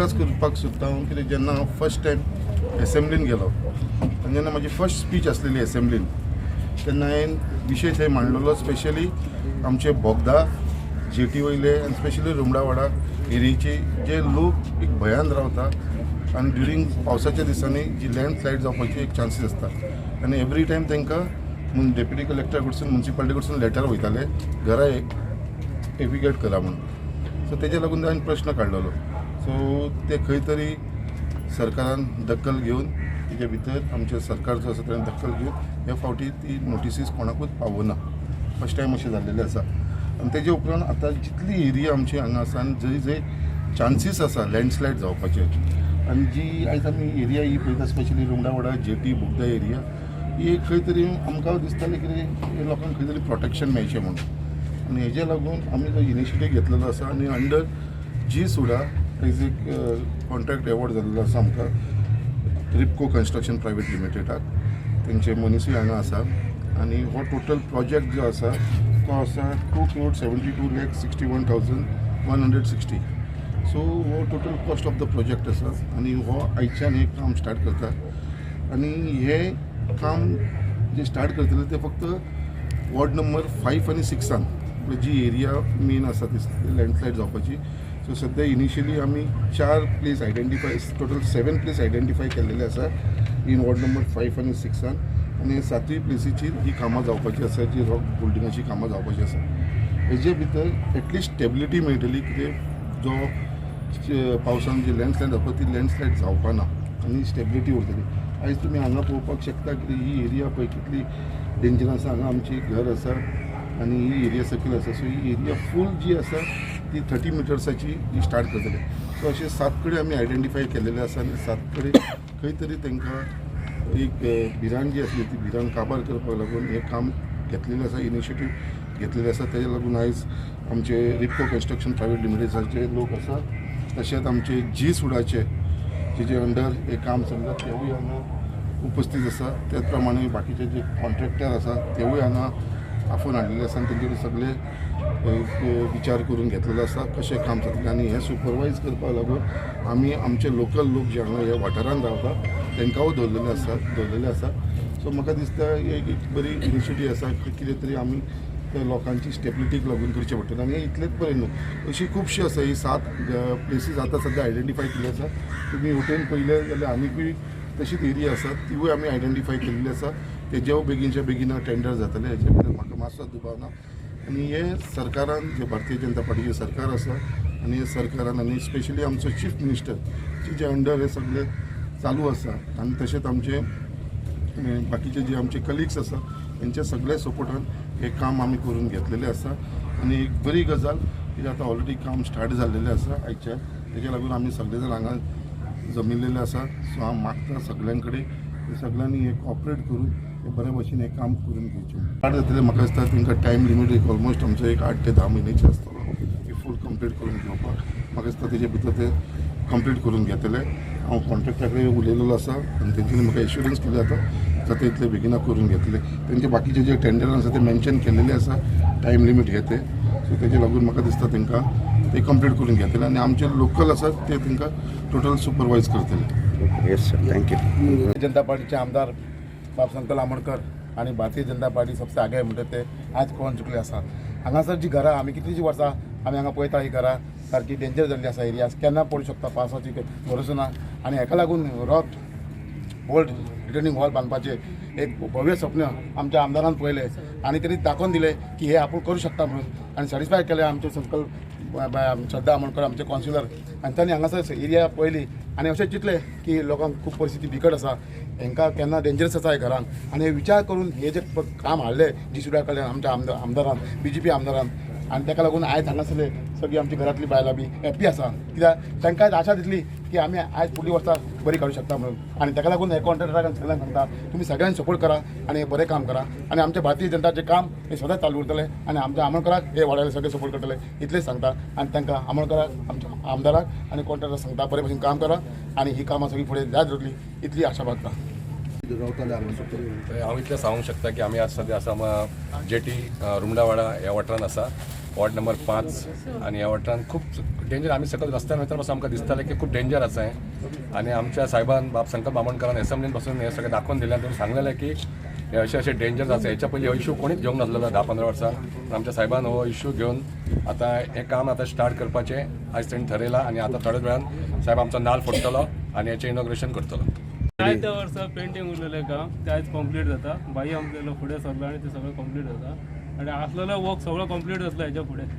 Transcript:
Discuss करपाक सोदता हांव कितें जेन्ना हांव फर्स्ट टायम एसेंब्लीन गेलो आनी जेन्ना म्हाजी फर्स्ट स्पीच आसलेली एसेंब्लीन तेन्ना हांवें विशय थंय मांडलेलो स्पेशली आमचे बोगदा जेटी वयले आनी स्पेशली रुमडावाडा एरियेचे जे लोक एक भयान रावता आनी ड्युरींग पावसाच्या दिसांनी जी लँडस्लायड जावपाची एक चान्सीस आसता आनी एवरी टायम तांकां डेप्युटी कलेक्टर कडसून म्युन्सिपालिटी कडसून लेटर वयताले घरा एविगेट करा म्हणून. सो तेजे लागून हांवें प्रश्न काडलेलो. सो ते खंय तरी सरकारान दखल घेवन तेजे भितर आमचे सरकार जो आसा ताणें दखल घेवन ह्या फावटी ती नोटिसीस कोणाकूच पावना. फर्स्ट टायम अशें जाल्लेलें आसा आनी तेजे उपरांत आतां जितली एरिया आमची हांगा आसा आनी जंय जंय चान्सीस आसा लँडस्लायड जावपाचे आनी जी आयज आमी एरिया ही पळयता स्पेशली रुमडावाडा जेटी बोगदा एरिया ही खंय तरी आमकां दिसतालें कितें लोकांक खंय तरी प्रोटेक्शन मेळचें म्हणून आनी हेजे लागून आमी जो इनिशिएटीव घेतलेलो आसा आनी अंडर जी सुडा एज एक कॉन्ट्रॅक्ट एवॉर्ड जाल्लो आसा आमकां रिपको कन्स्ट्रक्शन प्रायवेट लिमिटेडाक. तेंचे मनीसूय हांगा आसा आनी हो टोटल प्रोजेक्ट जो आसा तो आसा 2,72,61,160. सो हो total cost of the project आसा आनी हो आयच्यान हे काम स्टार्ट करता आनी हे काम जे स्टार्ट करतले ते फक्त वॉर्ड नंबर 5 आनी 6 जी एरिया मेन आसा ती लँडस्लायड जावपाची. सो सद्या इनिशियली आमी 4 place identify total 7 place identify केल्लेले आसा इन वॉर्ड नंबर 5 आनी 6 आनी 7वी प्लेसीचेर ही कामां जावपाची आसा जी रॉक बिल्डिंगाची कामां जावपाची आसा. हेजे भितर एटलिस्ट स्टेबिलिटी मेळटली कितें जो पावसान जी लँडस्लायड जावपा ती लँडस्लायड जावपा ना आनी स्टेबिलिटी उरतली. आयज तुमी हांगा पळोवपाक शकता की ही एरिया पळय कितली डेंजर आसा. हांगा आमची घर आसा आनी ही एरिया सकयल आसा. सो ही एरिया फूल जी आसा ती 30 मिटर्साची ही स्टार्ट करतले. सो अशे 7 कडेन आमी आयडेंटिफाय केलेले आसा आनी 7 कडेन खंय तरी तांकां एक भिराण जी आसली ती भिराण काबार करपाक लागून हें काम घेतलेलें आसा, इनिशिएटीव घेतलेलें आसा. तेजे लागून आयज आमचे रिपको कन्स्ट्रक्शन प्रायवेट लिमिटेडाचे लोक आसा तशेंच आमचे जी सुडाचे जे अंडर हे काम चल्लां तेवूय हांगा उपस्थित आसा. त्याच प्रमाणे बाकीचे जे कॉन्ट्रॅक्टर आसा तेवूय हांगा आफून हाडलेले आसा आनी तेंचेर सगळे विचार करून घेतलेलो आसा कशें काम जातलें आनी हें सुपरवायज करपाक लागून आमी आमचे लोकल लोक जे हांगा ह्या वाठारांत रावता तांकांय दवरलेले आसा. सो म्हाका दिसता एक बरी इनिशिएटीव आसा कितें तरी आमी त्या लोकांची स्टेबिलिटीक लागून करचें पडटलें. आनी इतलेंच बरें न्हू अशी खुबशी आसा ही 7 प्लेसीस आतां सद्या आयडेंटिफाय केल्ली आसा. तुमी होटेल पळयले जाल्यार आनीकूय तशीच एरिया आसा तिवूय आमी आयडेंटिफाय केल्ली आसा. तेजेव बेगीनच्या बेगीन टेंडर जातले हेचे भितर म्हाका मातसो दुबाव ना. आनी हे सरकारान जे भारतीय जनता पार्टीचे सरकार आसा आनी हे सरकारान आनी स्पेशली आमचो चीफ मिनिस्टर जे अंडर हे सगळे चालू आसा आनी तशेंच आमचे बाकीचे जे आमचे कलिग्स आसा तेंच्या सगळ्या सपोर्टान हे काम आमी करून घेतलेले आसा. आनी एक बरी गजाल की आतां ऑलरेडी काम स्टार्ट जाल्लेलें आसा आयच्या तेजे लागून आमी सगळे जाण हांगा जमिल्लेले आसा. सो हांव मागता सगळ्यां कडेन सगळ्यांनी हे कॉपरेट करून हे बऱ्या भशेन हे काम करून घेवचें. स्टार्ट जातलें म्हाका दिसता तांकां टायम लिमीट एक ऑलमोस्ट आमचो एक 8 ते 10 म्हयन्याचे आसतलो हे फूल कंप्लीट करून घेवपाक. म्हाका दिसता तेजे भितर ते कंप्लीट करून घेतले. हांव कॉन्ट्रॅक्टा कडेन उलयलेलो आसा आनी तेंच्यांनी म्हाका एश्युरन्स केली आतां जाता इतले बेगिना करून घेतले. तेंचे बाकीचे जे टेंडर आसा ते मेन्शन केलेले आसा टायम लिमीट हे ते. सो तेजे लागून म्हाका दिसता तांकां ते कंप्लीट करून घेतले आनी आमचे लोकल आसात ते तांकां टोटल सुपरवायज करतले. Yes sir, thank you. Bharatiya Janata पार्टीचे आमदार बाब संकल आमोणकर आणि भारतीय जनता पार्टी सबसे आगे म्हणटा ते आज कळून चुकले आसा. हांगासर जी घरां आमी कितलींशीं वर्सां आमी हांगा पळयता ही घरां सारकी डेंजर जाल्ली आसा. एरिया केन्ना पडूं शकता पावसाची भरोसो ना आनी हेका लागून रॉक ओल्ड रिटर्निंग हॉल बांदपाचें एक भव्य स्वप्न आमच्या आमदारान पळयलें आनी तेणी दाखोवन दिलें की हे आपूण करूं शकता म्हणून आनी सॅटिस्फाय केलें आमचे संकल्प श्रद्धा आमोणकर आमचे कावन्सिलर आनी तांणी हांगासर एरिया पळयली आनी अशें चिंतलें की लोकांक खूब परिस्थिती बिकट आसा, हांकां केन्ना डेंजरस आसा हे घरान आनी विचार करून हे जे काम हाडलें जी सुद्दां कडल्यान आमच्या आमदारान BJP आमदारान आनी ताका लागून आयज हांगासरले सगळीं आमची घरांतली बायलां बी हॅप्पी आसा. कित्याक तांकां आशा दिसली की आमी आयज फुडलीं वर्सां बरी काडूं शकता म्हणून. आनी ताका लागून हे कॉन्ट्रॅक्टराक सगळ्यांक सांगता तुमी सगळ्यांनी सपोर्ट करा आनी हे बरें काम करा आनी आमच्या भारतीय जनताचें काम हे सदांच चालू उरतलें आनी आमच्या आमोणकराक हे वाड्याले सगळे सपोर्ट करतले इतलेंच सांगता. आनी तांकां आमोणकराक आमच्या आमदाराक आनी कॉन्ट्रॅक्टराक सांगता बरे भशेन काम करा आनी ही कामां सगळीं फुडें जायत रावतली इतली आशा बागता. हांव इतलें सांगूंक शकता की आमी आज सद्या आसा जेटी रुमडावाडा ह्या वाठारांत आसा वॉर्ड नंबर 5 आणि ह्या वाठारांत खूब डेंजर आमी सकयल रस्त्यार वयतना पासून आमकां दिसतालें की खूब डेंजर आसा हें आनी आमच्या साहेबान बाब संकल्प बामणकरान एसएमलीन पासून हें सगळें दाखोवन दिलें आनी सांगलेलें की हे अशें डेंजर आसा हेच्या पयलीं हो इशू कोणीच घेवंक नासलेलो 10-15 वर्सां आमच्या साहेबान हो इशू घेवन आतां हें काम आतां स्टार्ट करपाचें आयज तेणें ठरयलां आनी आतां थोड्याच वेळान साहेब आमचो नाल्ल फोडटलो आनी हेचें इनॉग्रेशन करतलो. त्या वर्सा पेंटिंग उरलेलें काम तें आयज कंप्लीट जाता. बाई आमगेलो फुडें सरलो आनी तें सगळें कंप्लीट जाता आनी आसलेलो वर्क सगळो कंप्लीट जातलो हेच्या फुडें.